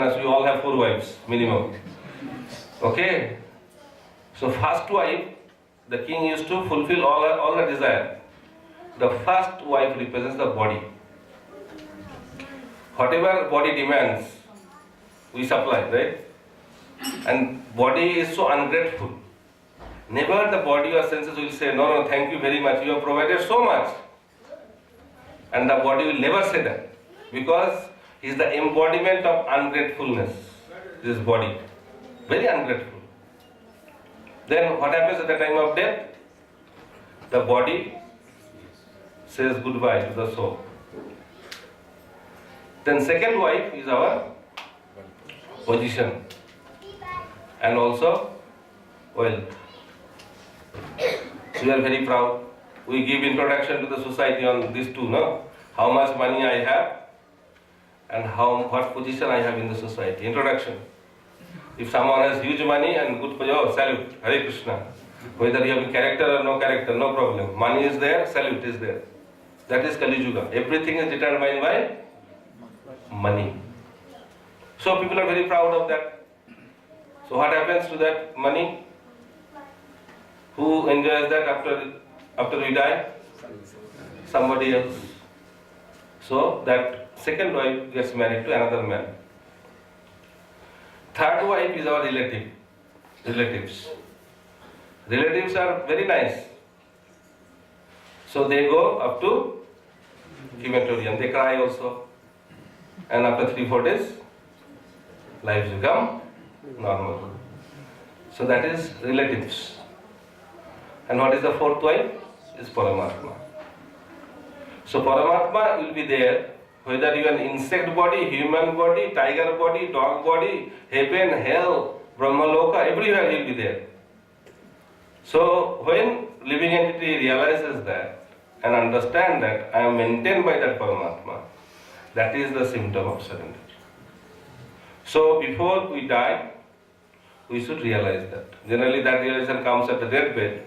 As we all have 4 wives minimum. Okay. So first wife, the king used to fulfill all the desire. The first wife represents the body. Whatever body demands, we supply, right? And body is so ungrateful. Never the body or senses will say, no, thank you very much, you have provided so much. And the body will never say that, because he is the embodiment of ungratefulness, this body. Very ungrateful. Then what happens at the time of death? The body says goodbye to the soul. Then second wife is our position and also wealth. We are very proud. We give introduction to the society on these two, no? How much money I have and what position I have in the society. Introduction. If someone has huge money and good position, oh, salute, Hare Krishna. Whether you have a character or no character, no problem. Money is there, salute is there. That is Kali Yuga. Everything is determined by money. So people are very proud of that. So what happens to that money? Who enjoys that after we die? Somebody else. So that second wife gets married to another man. Third wife is our relatives. Relatives are very nice. So they go up to crematorium. They cry also. And after 3-4 days, lives become normal. So that is relatives. And what is the fourth wife? Is Paramatma. So Paramatma will be there, whether you are an insect body, human body, tiger body, dog body, heaven, hell, Brahmaloka, everywhere he will be there. So when living entity realizes that and understand that I am maintained by that Paramatma, that is the symptom of surrender. So before we die, we should realize that. Generally that realization comes at the deathbed.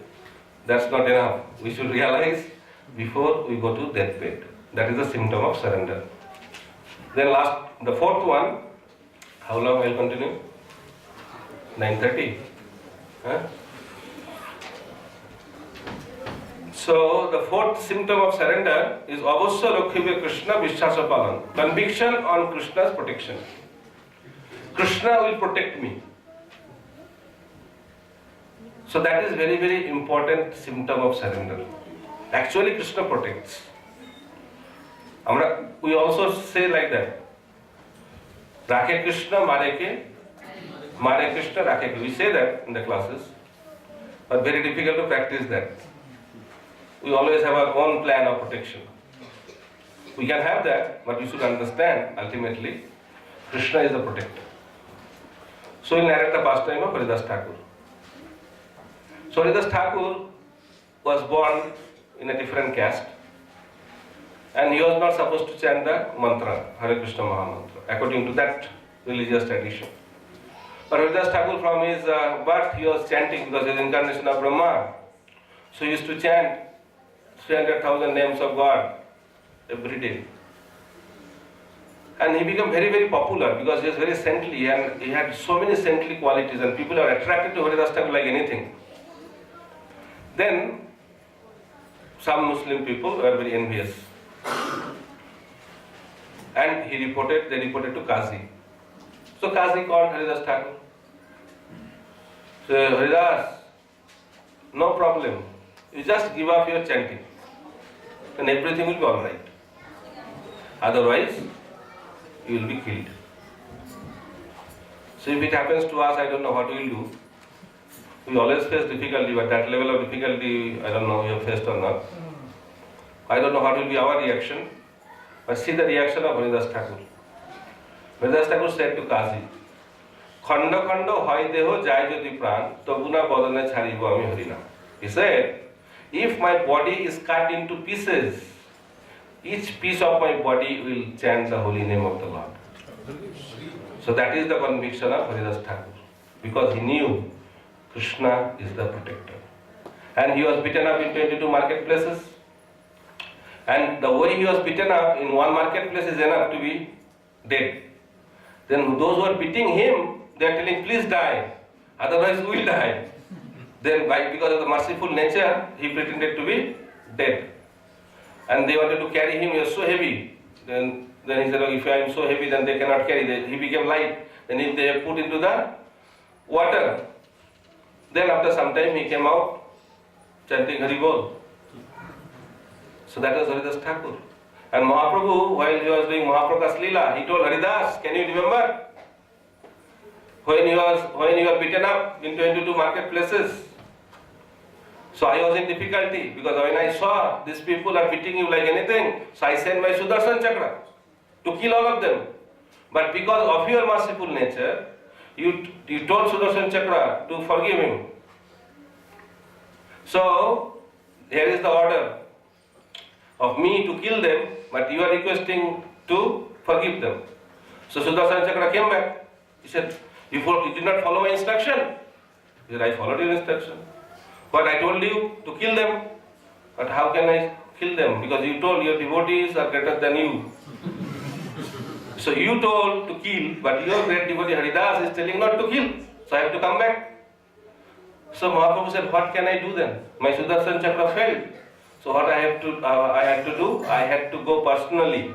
That's not enough. We should realize before we go to deathbed. That is the symptom of surrender. Then the fourth one, how long I will continue? 9:30. Huh? So the fourth symptom of surrender is avasya rakhibe Krishna vishwasa palan. Conviction on Krishna's protection. Krishna will protect me. So that is very, very important symptom of surrender. Actually Krishna protects. We also say like that. Rakhe Krishna, Mare Krishna, Rakhe Krishna. We say that in the classes. But very difficult to practice that. We always have our own plan of protection. We can have that, but we should understand ultimately Krishna is the protector. So we'll narrate the pastime of Haridas Thakur. So Haridas Thakur was born in a different caste and he was not supposed to chant the mantra, Hare Krishna Mahamantra, according to that religious tradition. But Haridas Thakur from his birth he was chanting because he is incarnation of Brahma. So he used to chant 300,000 names of God every day. And he became very, very popular because he was very saintly and he had so many saintly qualities and people are attracted to Haridas Thakur like anything. Then some Muslim people were very envious. And they reported to Qazi. So Qazi called Haridas Thakur. So Haridas, no problem. You just give up your chanting. And everything will be alright. Otherwise, you will be killed. So if it happens to us, I don't know what we will do. We always face difficulty, but that level of difficulty, I don't know, we have faced or not. I don't know what will be our reaction, but see the reaction of Haridas Thakur. Haridas Thakur said to Qazi, Khanda khanda hoy deho jai jyoti pran, tabuna badane chharibo ami harina. He said, if my body is cut into pieces, each piece of my body will chant the holy name of the Lord. So that is the conviction of Haridas Thakur, because he knew Krishna is the protector. And he was beaten up in 22 marketplaces. And the way he was beaten up in one marketplace is enough to be dead. Then those who are beating him, they are telling, please die, otherwise we will die. Then because of the merciful nature, he pretended to be dead. And they wanted to carry him, he was so heavy. Then he said, if I am so heavy, then they cannot carry. He became light. Then if they put into the water, then after some time he came out chanting Hari Bol. So that was Haridas Thakur. And Mahaprabhu, while he was doing Mahaprakash Leela, he told Haridas, can you remember? When you were beaten up in 22 marketplaces. So I was in difficulty because when I saw these people are beating you like anything, so I sent my Sudarshan Chakra to kill all of them. But because of your merciful nature, you told Sudarshan Chakra to forgive him. So here is the order of me to kill them, but you are requesting to forgive them. So Sudarshan Chakra came back. He said, you did not follow my instruction. He said, I followed your instruction. But I told you to kill them. But how can I kill them? Because you told your devotees are greater than you. So you told to kill, but your great devotee Haridas is telling not to kill. So I have to come back. So Mahaprabhu said, what can I do then? My Sudarshan Chakra failed. So what I had to do, I had to go personally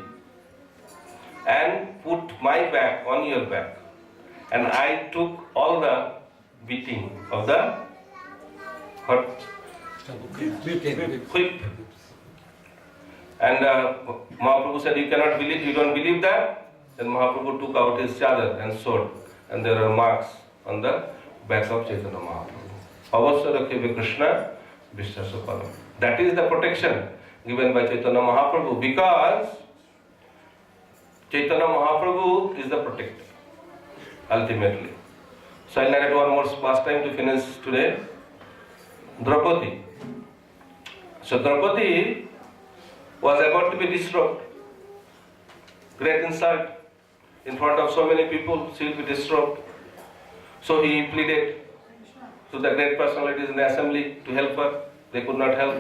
and put my back on your back. And I took all the beating of the whip. And Mahaprabhu said, you cannot believe, you don't believe that? Then Mahaprabhu took out his chadar and sword, and there are marks on the backs of Chaitanya Mahaprabhu. Avasya Rakheve Krishna Vishwasapalam. That is the protection given by Chaitanya Mahaprabhu, because Chaitanya Mahaprabhu is the protector, ultimately. So I'll narrate one more pastime to finish today. Draupadi. So Draupadi was about to be disrobed. Great insult. In front of so many people, she will be disrobed. So he pleaded to the great personalities in the assembly to help her. They could not help.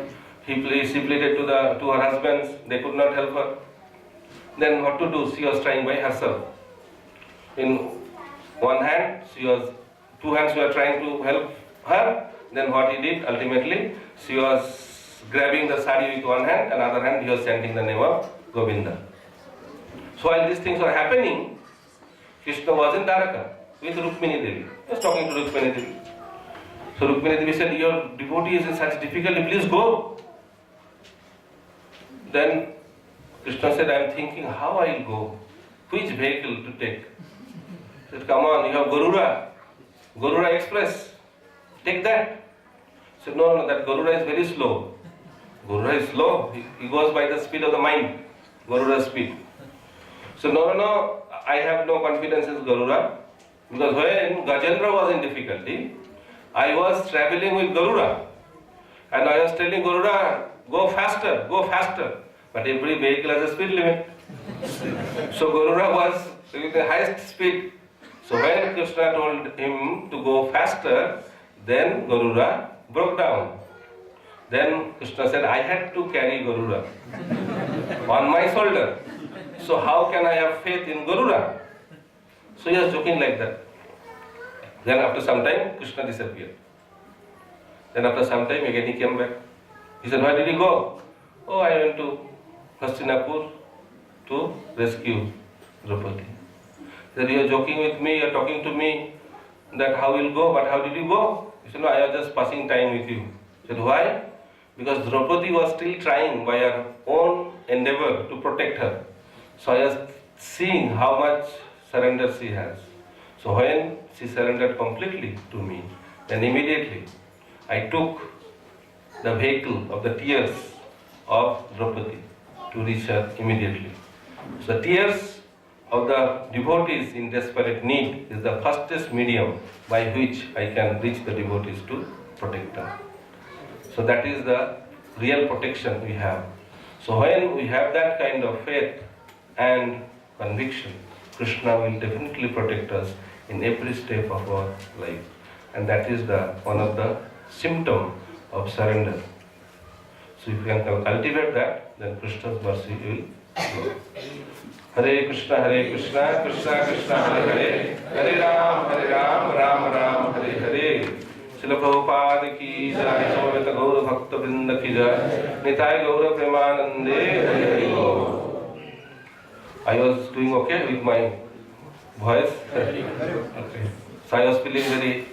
She pleaded to her husbands. They could not help her. Then what to do? She was trying by herself. In one hand, two hands were trying to help her. Then what he did, ultimately, she was grabbing the sari with one hand, and other hand he was chanting the name of Govinda. So while these things were happening, Krishna was in Dwaraka with Rukmini Devi. He was talking to Rukmini Devi. So Rukmini Devi said, your devotee is in such difficulty, please go. Then Krishna said, I am thinking how I will go, which vehicle to take. He said, come on, you have Garuda Express, take that. He said, no, that Garuda is very slow. Garuda is slow, he goes by the speed of the mind, Garuda's speed. So no, I have no confidence in Garuda, because when Gajendra was in difficulty, I was traveling with Garuda, and I was telling Garuda, go faster, but every vehicle has a speed limit. So Garuda was with the highest speed. So when Krishna told him to go faster, then Garuda broke down. Then Krishna said, I had to carry Garuda on my shoulder. So how can I have faith in Garuda? So he was joking like that. Then after some time, Krishna disappeared. Then after some time, again he came back. He said, where did he go? Oh, I went to Hastinapur to rescue Draupadi. He said, you are joking with me, you are talking to me, that how will go, but how did you go? He said, no, I was just passing time with you. He said, why? Because Draupadi was still trying by her own endeavor to protect her. So I was seeing how much surrender she has. So when she surrendered completely to me, then immediately I took the vehicle of the tears of Draupadi to reach her immediately. So the tears of the devotees in desperate need is the fastest medium by which I can reach the devotees to protect them. So that is the real protection we have. So when we have that kind of faith and conviction, Krishna will definitely protect us in every step of our life. And that is one of the symptoms of surrender. So if we can cultivate that, then Krishna's mercy will Hare Krishna, Krishna Krishna, Hare Hare, Hare Ram, Ram Ram, Hare Hare. Srila Prabhupada ki jai, Samaveta Gaura Bhakta Vrinda ki jai, Nitai Gaura Premanande, Hare Hare. I was doing okay with my voice. Okay. So I was feeling very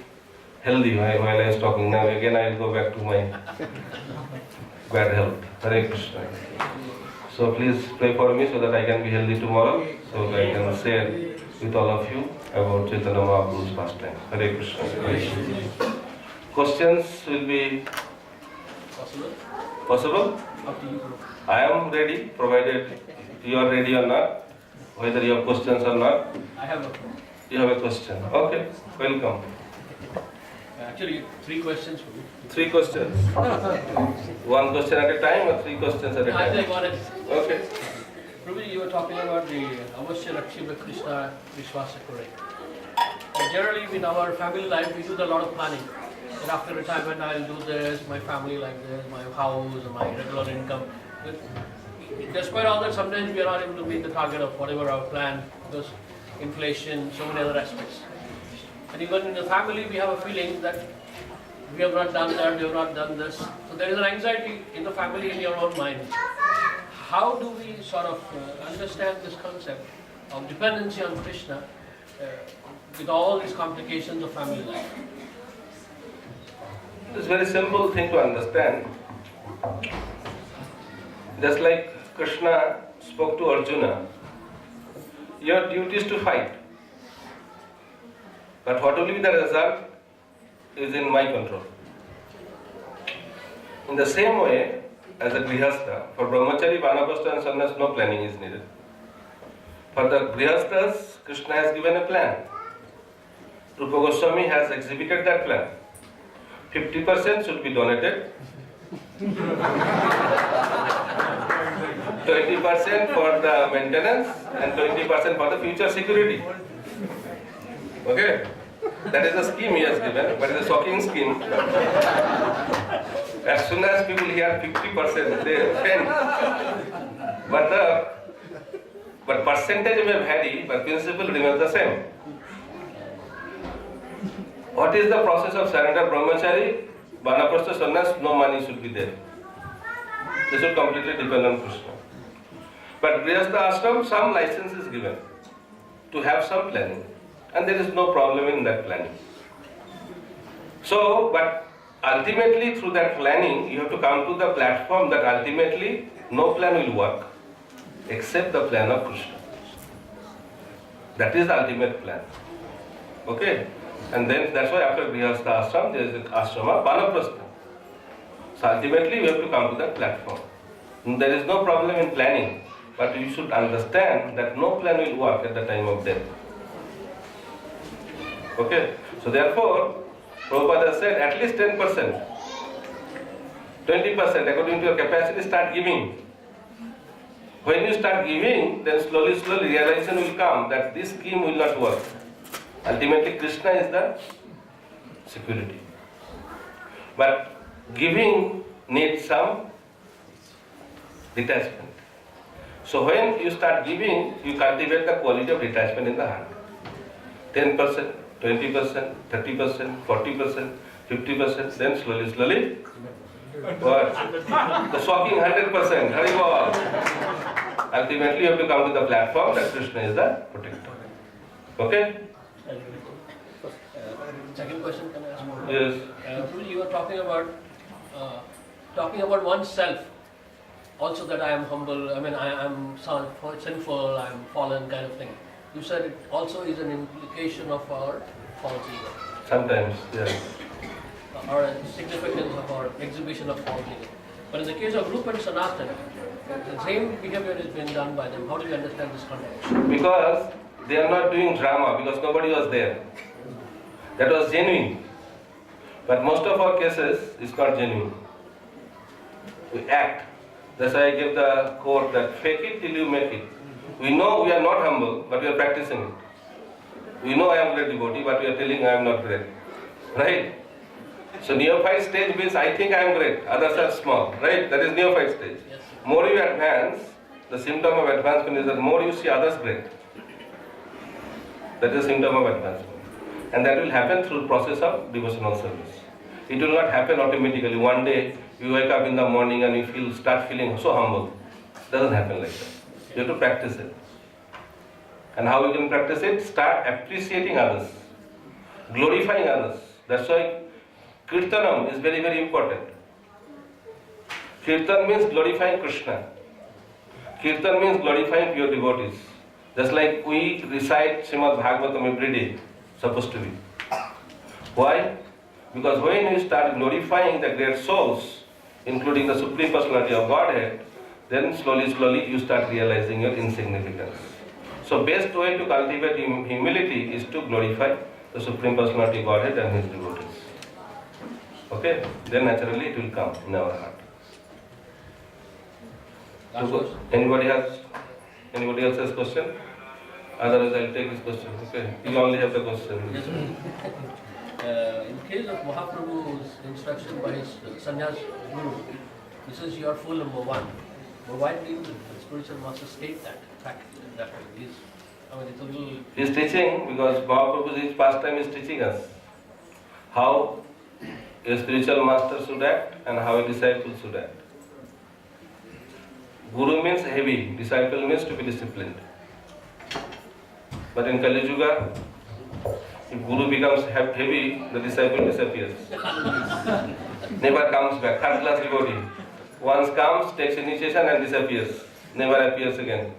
healthy while I was talking. Now again I will go back to my bad health. Hare Krishna. So please pray for me so that I can be healthy tomorrow, so that I can share with all of you about Chaitanya Mahaprabhu's pastime. Hare Krishna. Questions will be possible? Up to you. I am ready, provided you are ready or not, whether you have questions or not. I have You have a question. Okay, welcome. actually 3 questions for you. 3 questions. One question at a time or 3 questions at a I time? think one is, Okay. Prabhuji, you were talking about the Avashya Rakshya Krishna Vishwasa Kure. Generally in our family life we do a lot of planning. And after retirement I'll do this, my family like this, my house, my regular income. But despite all that, sometimes we are not able to meet the target of whatever our plan, because inflation, so many other aspects. And even in the family, we have a feeling that we have not done that, we have not done this. So there is an anxiety in the family, in your own mind. How do we sort of understand this concept of dependency on Krishna with all these complications of family life? It's a very simple thing to understand. Just like Krishna spoke to Arjuna, your duty is to fight. But what will be the result is in my control. In the same way, as a grihastha, for brahmachari, vanaprastha and sannyas, no planning is needed. For the grihasthas, Krishna has given a plan. Rupa Goswami has exhibited that plan. 50% should be donated, 20% for the maintenance, and 20% for the future security. Okay? That is the scheme he has given, but it's a shocking scheme. As soon as people hear 50%, they faint. But percentage may vary, but principle remains the same. What is the process of surrender? Brahmachari, vanaprastha, sannyas, no money should be there. They should completely depend on Krishna. But grihastha ashram, some license is given to have some planning. And there is no problem in that planning. So, but ultimately through that planning, you have to come to the platform that ultimately no plan will work except the plan of Krishna. That is the ultimate plan. Okay? And then that's why after grihastha ashram, there is the ashram of vanaprastha. So ultimately you have to come to that platform. There is no problem in planning, but you should understand that no plan will work at the time of death. Okay? So therefore, Prabhupada said at least 10%, 20% according to your capacity, start giving. When you start giving, then slowly realization will come that this scheme will not work. Ultimately Krishna is the security. But giving needs some detachment. So when you start giving, you cultivate the quality of detachment in the heart. 10%, 20%, 30%, 40%, 50%, then slowly, what? The shocking 100%, Hari Bol. Ultimately you have to come to the platform that Krishna is the protector. Okay? Second question, can I ask more? Yes. You were talking about oneself. Also that I am humble, I mean I am sinful, I am fallen kind of thing. You said it also is an implication of our false ego. Sometimes, yes. Or a significance of our exhibition of false ego. But in the case of Rupa and Sanatana, the same behavior is being done by them. How do you understand this context? Because they are not doing drama, because nobody was there. That was genuine. But most of our cases is not genuine. We act. That's why I give the quote that fake it till you make it. We know we are not humble, but we are practicing it. We know I am great devotee, but we are telling I am not great. Right? So neophyte stage means I think I am great, others are small. Right? That is neophyte stage. Yes. More you advance, the symptom of advancement is that more you see others great. That is a symptom of advancement. And that will happen through process of devotional service. It will not happen automatically. One day you wake up in the morning and you start feeling so humble. It doesn't happen like that. You have to practice it. And how you can practice it? Start appreciating others, glorifying others. That's why Kirtanam is very, very important. Kirtan means glorifying Krishna. Kirtan means glorifying pure devotees. Just like we recite Srimad Bhagavatam every day, supposed to be. Why? Because when you start glorifying the great souls, including the Supreme Personality of Godhead, then slowly you start realizing your insignificance. So best way to cultivate humility is to glorify the Supreme Personality of Godhead and His devotees. Okay? Then naturally it will come in our heart. Anybody else has question? Otherwise I'll take his question. Okay. You only have the question. Yes, in case of Mahaprabhu's instruction by his sannyas guru, he says you are fool number one. But why didn't the spiritual master state that fact that way? It's a little... He is teaching because Mahaprabhu's pastime is teaching us how a spiritual master should act and how a disciple should act. Guru means heavy, disciple means to be disciplined. But in Kali Yuga, if Guru becomes heavy, the disciple disappears. Never comes back, third class devotee. Once comes, takes initiation and disappears. Never appears again.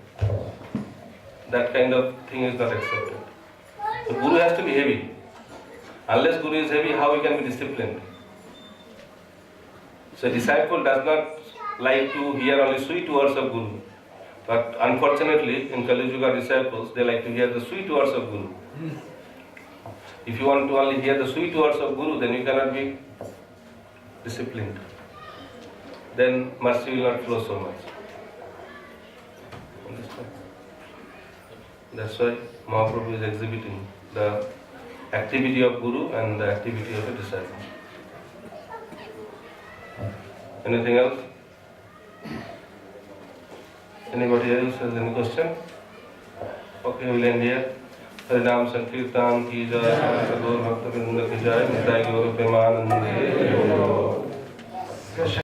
That kind of thing is not accepted. So Guru has to be heavy. Unless Guru is heavy, how he can be disciplined? So a disciple does not like to hear only sweet words of Guru. But unfortunately, in Kali Yuga disciples, they like to hear the sweet words of Guru. If you want to only hear the sweet words of Guru, then you cannot be disciplined. Then mercy will not flow so much. Understand? That's why Mahaprabhu is exhibiting the activity of Guru and the activity of a disciple. Anything else? Anybody else has any question? Okay, we'll end here. Harinam Sankirtan ki jai, Sadhur Bhakta Vrinda ki jai, Nitai Gaur Premanande.